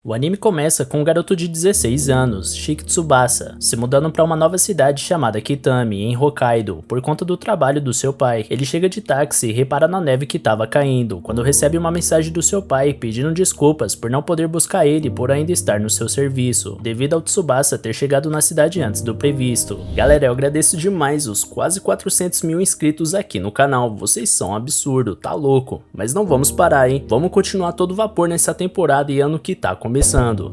O anime começa com um garoto de 16 anos, Shiki Tsubasa, se mudando para uma nova cidade chamada Kitami, em Hokkaido, por conta do trabalho do seu pai. Ele chega de táxi e repara na neve que estava caindo, quando recebe uma mensagem do seu pai pedindo desculpas por não poder buscar ele por ainda estar no seu serviço, devido ao Tsubasa ter chegado na cidade antes do previsto. Galera, eu agradeço demais os quase 400 mil inscritos aqui no canal, vocês são um absurdo, tá louco? Mas não vamos parar, hein? Vamos continuar todo vapor nessa temporada e ano que tá começando.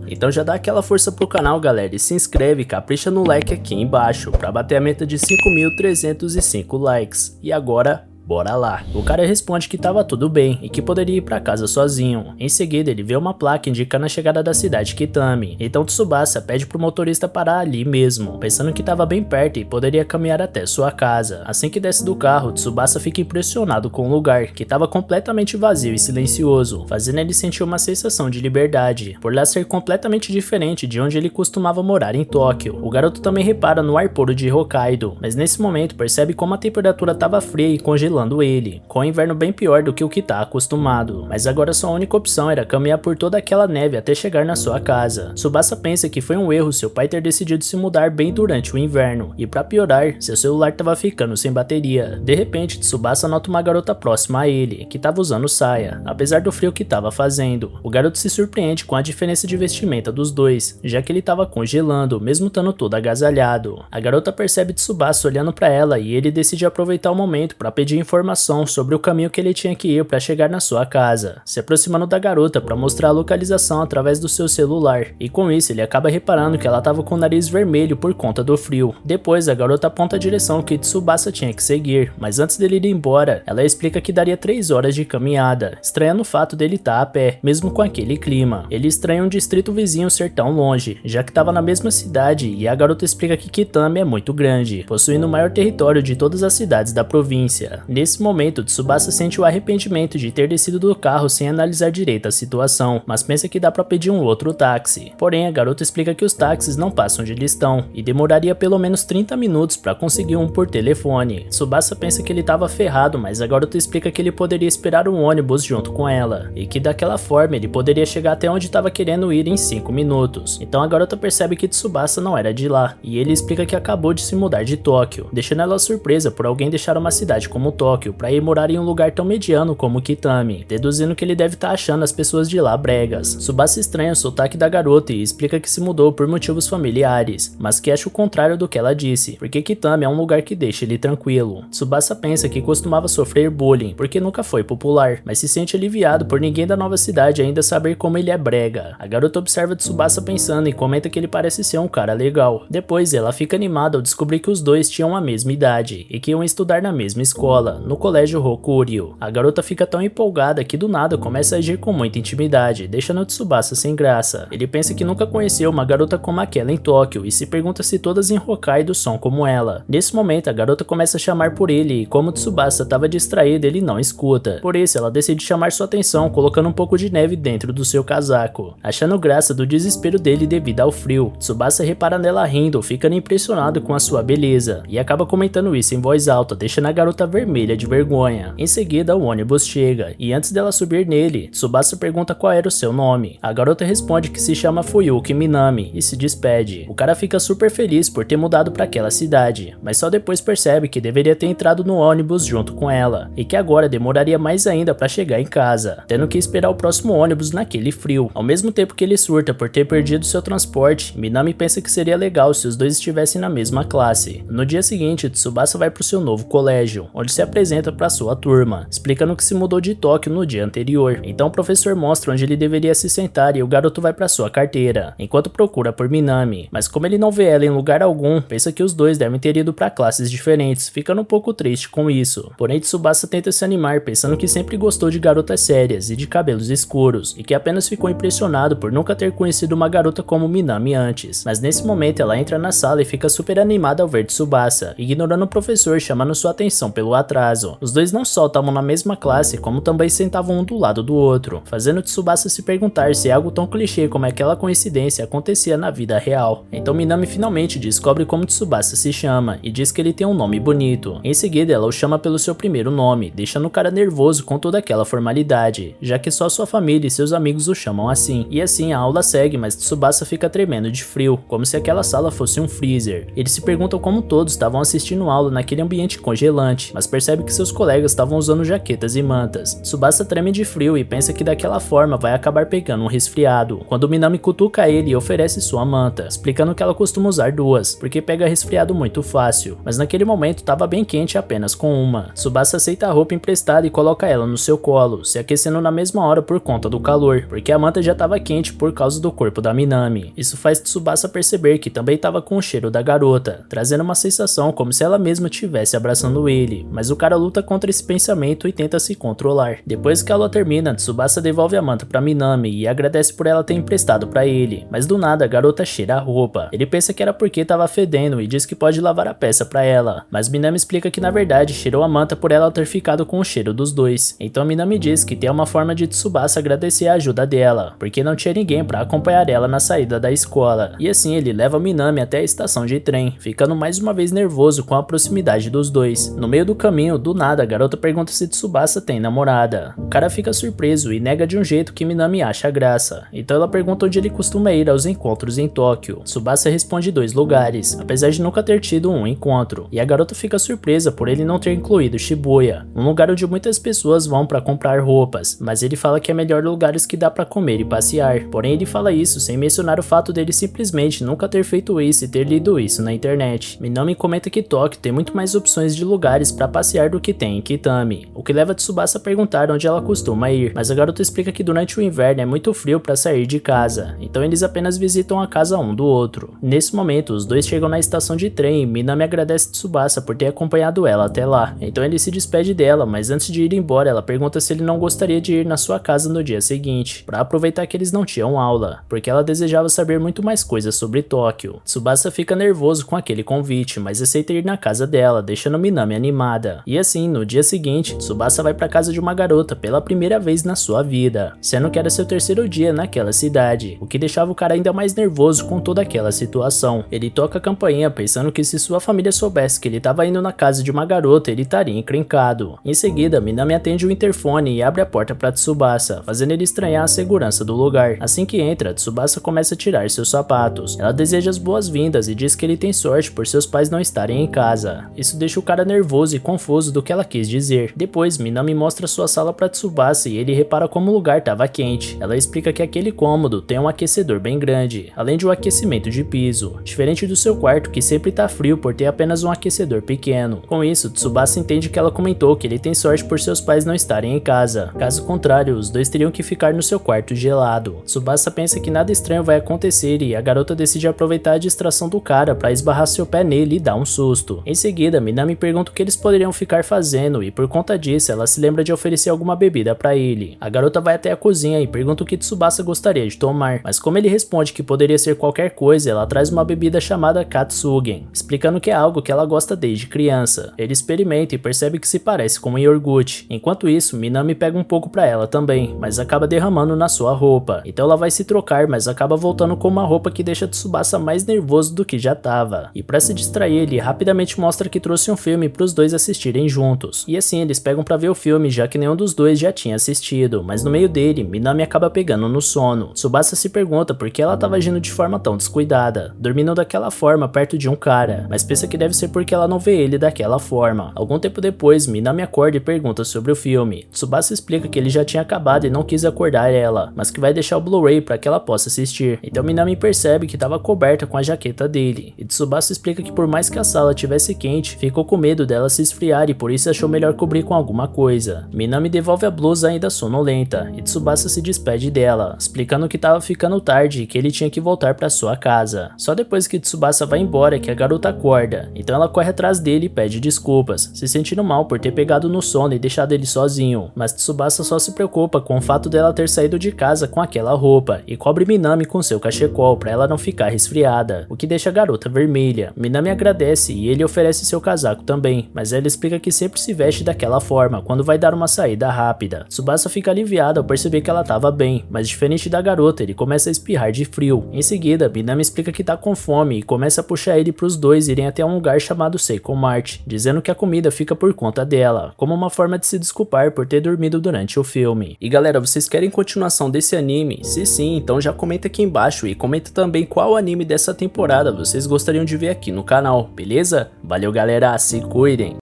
Então já dá aquela força pro canal, galera, e se inscreve, capricha no like aqui embaixo, pra bater a meta de 5.305 likes. E agora, bora lá. O cara responde que tava tudo bem e que poderia ir pra casa sozinho. Em seguida, ele vê uma placa indicando a chegada da cidade Kitami. Então Tsubasa pede pro motorista parar ali mesmo, pensando que tava bem perto e poderia caminhar até sua casa. Assim que desce do carro, Tsubasa fica impressionado com o lugar, que tava completamente vazio e silencioso, fazendo ele sentir uma sensação de liberdade, por lá ser completamente diferente de onde ele costumava morar em Tóquio. O garoto também repara no ar puro de Hokkaido, mas nesse momento percebe como a temperatura tava fria e congelando ele, com o inverno bem pior do que o que tá acostumado, mas agora sua única opção era caminhar por toda aquela neve até chegar na sua casa. Tsubasa pensa que foi um erro seu pai ter decidido se mudar bem durante o inverno, e pra piorar, seu celular tava ficando sem bateria. De repente, Tsubasa nota uma garota próxima a ele, que tava usando saia, apesar do frio que tava fazendo. O garoto se surpreende com a diferença de vestimenta dos dois, já que ele tava congelando, mesmo estando todo agasalhado. A garota percebe Tsubasa olhando pra ela e ele decide aproveitar o momento pra pedir informação sobre o caminho que ele tinha que ir para chegar na sua casa, se aproximando da garota para mostrar a localização através do seu celular, e com isso ele acaba reparando que ela estava com o nariz vermelho por conta do frio. Depois a garota aponta a direção que Tsubasa tinha que seguir, mas antes dele ir embora, ela explica que daria 3 horas de caminhada, estranhando o fato dele estar a pé, mesmo com aquele clima. Ele estranha um distrito vizinho ser tão longe, já que estava na mesma cidade, e a garota explica que Kitami é muito grande, possuindo o maior território de todas as cidades da província. Nesse momento, Tsubasa sente o arrependimento de ter descido do carro sem analisar direito a situação, mas pensa que dá pra pedir um outro táxi. Porém, a garota explica que os táxis não passam de listão, e demoraria pelo menos 30 minutos pra conseguir um por telefone. Tsubasa pensa que ele tava ferrado, mas a garota explica que ele poderia esperar um ônibus junto com ela, e que daquela forma ele poderia chegar até onde estava querendo ir em 5 minutos. Então a garota percebe que Tsubasa não era de lá, e ele explica que acabou de se mudar de Tóquio, deixando ela surpresa por alguém deixar uma cidade como Tóquio para ir morar em um lugar tão mediano como Kitami, deduzindo que ele deve estar achando as pessoas de lá bregas. Tsubasa estranha o sotaque da garota e explica que se mudou por motivos familiares, mas que acha o contrário do que ela disse, porque Kitami é um lugar que deixa ele tranquilo. Tsubasa pensa que costumava sofrer bullying, porque nunca foi popular, mas se sente aliviado por ninguém da nova cidade ainda saber como ele é brega. A garota observa Tsubasa pensando e comenta que ele parece ser um cara legal. Depois ela fica animada ao descobrir que os dois tinham a mesma idade, e que iam estudar na mesma escola, no colégio Hokuryu. A garota fica tão empolgada que do nada começa a agir com muita intimidade, deixando Tsubasa sem graça. Ele pensa que nunca conheceu uma garota como aquela em Tóquio e se pergunta se todas em Hokkaido são como ela. Nesse momento a garota começa a chamar por ele e como Tsubasa estava distraído ele não escuta. Por isso ela decide chamar sua atenção colocando um pouco de neve dentro do seu casaco. Achando graça do desespero dele devido ao frio, Tsubasa repara nela rindo, ficando impressionado com a sua beleza, e acaba comentando isso em voz alta, deixando a garota vermelha de vergonha. Em seguida, o ônibus chega, e antes dela subir nele, Tsubasa pergunta qual era o seu nome. A garota responde que se chama Fuyuki Minami e se despede. O cara fica super feliz por ter mudado para aquela cidade, mas só depois percebe que deveria ter entrado no ônibus junto com ela, e que agora demoraria mais ainda para chegar em casa, tendo que esperar o próximo ônibus naquele frio. Ao mesmo tempo que ele surta por ter perdido seu transporte, Minami pensa que seria legal se os dois estivessem na mesma classe. No dia seguinte, Tsubasa vai pro seu novo colégio, onde se apresenta para sua turma, explicando que se mudou de Tóquio no dia anterior. Então o professor mostra onde ele deveria se sentar e o garoto vai para sua carteira, enquanto procura por Minami, mas como ele não vê ela em lugar algum, pensa que os dois devem ter ido para classes diferentes, ficando um pouco triste com isso. Porém Tsubasa tenta se animar, pensando que sempre gostou de garotas sérias e de cabelos escuros, e que apenas ficou impressionado por nunca ter conhecido uma garota como Minami antes. Mas nesse momento ela entra na sala e fica super animada ao ver Tsubasa, ignorando o professor chamando sua atenção pelo atraso. atraso. Os dois não só estavam na mesma classe, como também sentavam um do lado do outro, fazendo Tsubasa se perguntar se algo tão clichê como aquela coincidência acontecia na vida real. Então Minami finalmente descobre como Tsubasa se chama e diz que ele tem um nome bonito. Em seguida ela o chama pelo seu primeiro nome, deixando o cara nervoso com toda aquela formalidade, já que só sua família e seus amigos o chamam assim. E assim a aula segue, mas Tsubasa fica tremendo de frio, como se aquela sala fosse um freezer. Eles se perguntam como todos estavam assistindo aula naquele ambiente congelante, mas percebe que seus colegas estavam usando jaquetas e mantas. Tsubasa treme de frio e pensa que daquela forma vai acabar pegando um resfriado, quando Minami cutuca ele e oferece sua manta, explicando que ela costuma usar duas, porque pega resfriado muito fácil, mas naquele momento estava bem quente apenas com uma. Tsubasa aceita a roupa emprestada e coloca ela no seu colo, se aquecendo na mesma hora por conta do calor, porque a manta já estava quente por causa do corpo da Minami. Isso faz Tsubasa perceber que também estava com o cheiro da garota, trazendo uma sensação como se ela mesma estivesse abraçando ele, mas o cara luta contra esse pensamento e tenta se controlar. Depois que a aula termina, Tsubasa devolve a manta para Minami e agradece por ela ter emprestado para ele, mas do nada a garota cheira a roupa. Ele pensa que era porque estava fedendo e diz que pode lavar a peça para ela, mas Minami explica que na verdade cheirou a manta por ela ter ficado com o cheiro dos dois. Então Minami diz que tem uma forma de Tsubasa agradecer a ajuda dela, porque não tinha ninguém para acompanhar ela na saída da escola, e assim ele leva Minami até a estação de trem, ficando mais uma vez nervoso com a proximidade dos dois. No meio do caminho, do nada, a garota pergunta se Tsubasa tem namorada. O cara fica surpreso e nega de um jeito que Minami acha graça, então ela pergunta onde ele costuma ir aos encontros em Tóquio. Tsubasa responde 2 lugares, apesar de nunca ter tido um encontro, e a garota fica surpresa por ele não ter incluído Shibuya, um lugar onde muitas pessoas vão para comprar roupas, mas ele fala que é melhor lugares que dá para comer e passear. Porém ele fala isso sem mencionar o fato dele simplesmente nunca ter feito isso e ter lido isso na internet. Minami comenta que Tóquio tem muito mais opções de lugares para passear do que tem em Kitami, o que leva Tsubasa a perguntar onde ela costuma ir, mas a garota explica que durante o inverno é muito frio para sair de casa, então eles apenas visitam a casa um do outro. Nesse momento, os dois chegam na estação de trem e Minami agradece Tsubasa por ter acompanhado ela até lá, então ele se despede dela, mas antes de ir embora ela pergunta se ele não gostaria de ir na sua casa no dia seguinte, para aproveitar que eles não tinham aula, porque ela desejava saber muito mais coisas sobre Tóquio. Tsubasa fica nervoso com aquele convite, mas aceita ir na casa dela, deixando Minami animada. E assim, no dia seguinte, Tsubasa vai para casa de uma garota pela primeira vez na sua vida, sendo que era seu terceiro dia naquela cidade, o que deixava o cara ainda mais nervoso com toda aquela situação. Ele toca a campainha pensando que se sua família soubesse que ele estava indo na casa de uma garota, ele estaria encrencado. Em seguida, Minami atende o interfone e abre a porta para Tsubasa, fazendo ele estranhar a segurança do lugar. Assim que entra, Tsubasa começa a tirar seus sapatos. Ela deseja as boas-vindas e diz que ele tem sorte por seus pais não estarem em casa. Isso deixa o cara nervoso e confuso do que ela quis dizer. Depois, Minami mostra sua sala para Tsubasa e ele repara como o lugar estava quente. Ela explica que aquele cômodo tem um aquecedor bem grande, além de um aquecimento de piso, diferente do seu quarto que sempre tá frio por ter apenas um aquecedor pequeno. Com isso, Tsubasa entende que ela comentou que ele tem sorte por seus pais não estarem em casa. Caso contrário, os dois teriam que ficar no seu quarto gelado. Tsubasa pensa que nada estranho vai acontecer e a garota decide aproveitar a distração do cara para esbarrar seu pé nele e dar um susto. Em seguida, Minami pergunta o que eles poderiam ficar fazendo e por conta disso ela se lembra de oferecer alguma bebida para ele. A garota vai até a cozinha e pergunta o que Tsubasa gostaria de tomar, mas como ele responde que poderia ser qualquer coisa, ela traz uma bebida chamada Katsugen, explicando que é algo que ela gosta desde criança. Ele experimenta e percebe que se parece com um iogurte. Enquanto isso, Minami pega um pouco para ela também, mas acaba derramando na sua roupa. Então ela vai se trocar, mas acaba voltando com uma roupa que deixa Tsubasa mais nervoso do que já tava. E para se distrair, ele rapidamente mostra que trouxe um filme para os dois assistirem juntos. E assim eles pegam para ver o filme, já que nenhum dos dois já tinha assistido, mas no meio dele, Minami acaba pegando no sono. Tsubasa se pergunta por que ela estava agindo de forma tão descuidada, dormindo daquela forma perto de um cara, mas pensa que deve ser porque ela não vê ele daquela forma. Algum tempo depois, Minami acorda e pergunta sobre o filme. Tsubasa explica que ele já tinha acabado e não quis acordar ela, mas que vai deixar o Blu-ray para que ela possa assistir. Então Minami percebe que estava coberta com a jaqueta dele, e Tsubasa explica que por mais que a sala tivesse quente, ficou com medo dela se esfriar e por isso achou melhor cobrir com alguma coisa. Minami devolve a blusa ainda sonolenta, e Tsubasa se despede dela, explicando que estava ficando tarde e que ele tinha que voltar para sua casa. Só depois que Tsubasa vai embora que a garota acorda, então ela corre atrás dele e pede desculpas, se sentindo mal por ter pegado no sono e deixado ele sozinho, mas Tsubasa só se preocupa com o fato dela ter saído de casa com aquela roupa e cobre Minami com seu cachecol para ela não ficar resfriada, o que deixa a garota vermelha. Minami agradece e ele oferece seu casaco também, mas ela explica explica que sempre se veste daquela forma quando vai dar uma saída rápida. Tsubasa fica aliviado ao perceber que ela tava bem, mas diferente da garota, ele começa a espirrar de frio. Em seguida, Minami explica que tá com fome e começa a puxar ele pros dois irem até um lugar chamado Seiko Mart, dizendo que a comida fica por conta dela, como uma forma de se desculpar por ter dormido durante o filme. E galera, vocês querem continuação desse anime? Se sim, então já comenta aqui embaixo e comenta também qual anime dessa temporada vocês gostariam de ver aqui no canal, beleza? Valeu galera, se cuidem!